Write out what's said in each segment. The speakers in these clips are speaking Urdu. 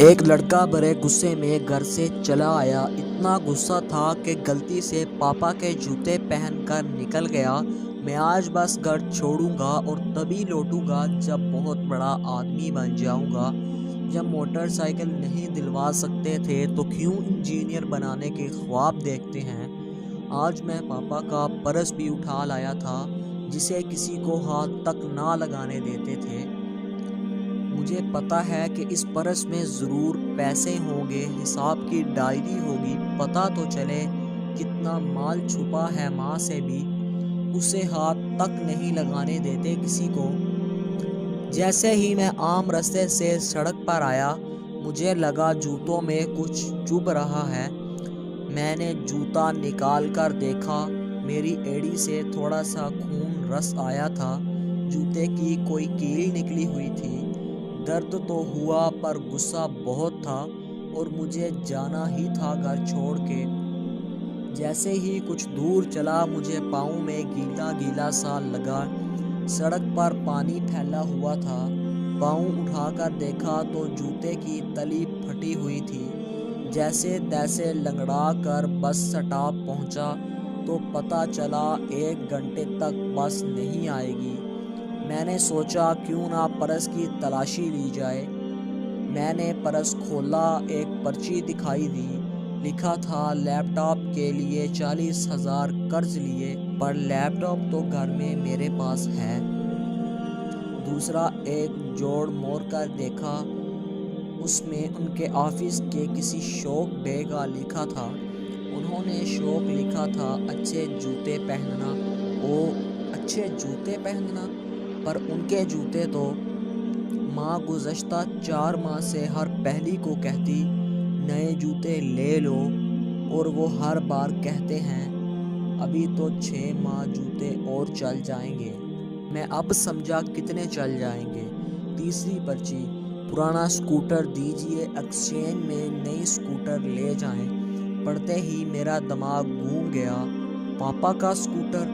ایک لڑکا بڑے غصے میں گھر سے چلا آیا۔ اتنا غصہ تھا کہ غلطی سے پاپا کے جوتے پہن کر نکل گیا۔ میں آج بس گھر چھوڑوں گا اور تبھی لوٹوں گا جب بہت بڑا آدمی بن جاؤں گا۔ جب موٹر سائیکل نہیں دلوا سکتے تھے تو کیوں انجینئر بنانے کے خواب دیکھتے ہیں۔ آج میں پاپا کا پرس بھی اٹھا لایا تھا جسے کسی کو ہاتھ تک نہ لگانے دیتے تھے۔ مجھے پتا ہے کہ اس پرس میں ضرور پیسے ہوں گے، حساب کی ڈائری ہوگی، پتہ تو چلے کتنا مال چھپا ہے۔ ماں سے بھی اسے ہاتھ تک نہیں لگانے دیتے کسی کو۔ جیسے ہی میں عام رستے سے سڑک پر آیا، مجھے لگا جوتوں میں کچھ چبھ رہا ہے۔ میں نے جوتا نکال کر دیکھا، میری ایڑی سے تھوڑا سا خون رس آیا تھا، جوتے کی کوئی کیل نکلی ہوئی تھی۔ درد تو ہوا پر غصہ بہت تھا اور مجھے جانا ہی تھا گھر چھوڑ کے۔ جیسے ہی کچھ دور چلا مجھے پاؤں میں گیلا گیلا سا لگا۔ سڑک پر پانی پھیلا ہوا تھا۔ پاؤں اٹھا کر دیکھا تو جوتے کی تلی پھٹی ہوئی تھی۔ جیسے تیسے لنگڑا کر بس سٹاپ پہنچا تو پتہ چلا 1 گھنٹے تک بس نہیں آئے گی۔ میں نے سوچا کیوں نہ پرس کی تلاشی لی جائے۔ میں نے پرس کھولا، ایک پرچی دکھائی دی، لکھا تھا لیپ ٹاپ کے لیے 40,000 قرض لیے، پر لیپ ٹاپ تو گھر میں میرے پاس ہے۔ دوسرا ایک جوڑ موڑ کر دیکھا، اس میں ان کے آفس کے کسی شوق ڈے کا لکھا تھا۔ انہوں نے شوق لکھا تھا اچھے جوتے پہننا۔ اچھے جوتے پہننا، پر ان کے جوتے تو ماں گزشتہ 4 ماہ سے ہر پہلی کو کہتی نئے جوتے لے لو، اور وہ ہر بار کہتے ہیں ابھی تو 6 ماہ جوتے اور چل جائیں گے۔ میں اب سمجھا کتنے چل جائیں گے۔ تیسری پرچی، پرانا سکوٹر دیجیے، ایکسچینج میں نئی سکوٹر لے جائیں۔ پڑھتے ہی میرا دماغ گھوم گیا۔ پاپا کا سکوٹر!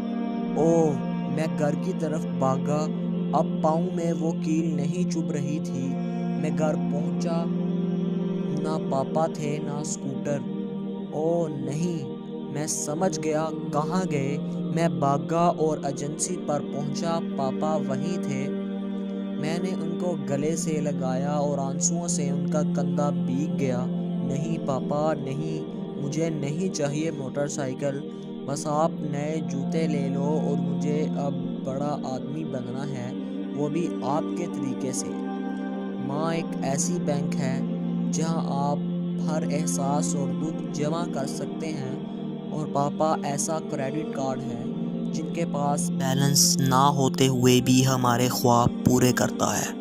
اوہ! میں گھر کی طرف بھاگا۔ اب پاؤں میں وہ کیل نہیں چبھ رہی تھی۔ میں گھر پہنچا، نہ پاپا تھے نہ سکوٹر۔ اوہ نہیں! میں سمجھ گیا کہاں گئے۔ میں بھاگا اور ایجنسی پر پہنچا، پاپا وہیں تھے۔ میں نے ان کو گلے سے لگایا اور آنسوؤں سے ان کا کندھا بھیگ گیا۔ نہیں پاپا نہیں، مجھے نہیں چاہیے موٹر سائیکل، بس آپ نئے جوتے لے لو، اور مجھے اب بڑا آدمی بننا ہے، وہ بھی آپ کے طریقے سے۔ ماں ایک ایسی بینک ہے جہاں آپ ہر احساس اور دکھ جمع کر سکتے ہیں، اور پاپا ایسا کریڈٹ کارڈ ہے جن کے پاس بیلنس نہ ہوتے ہوئے بھی ہمارے خواب پورے کرتا ہے۔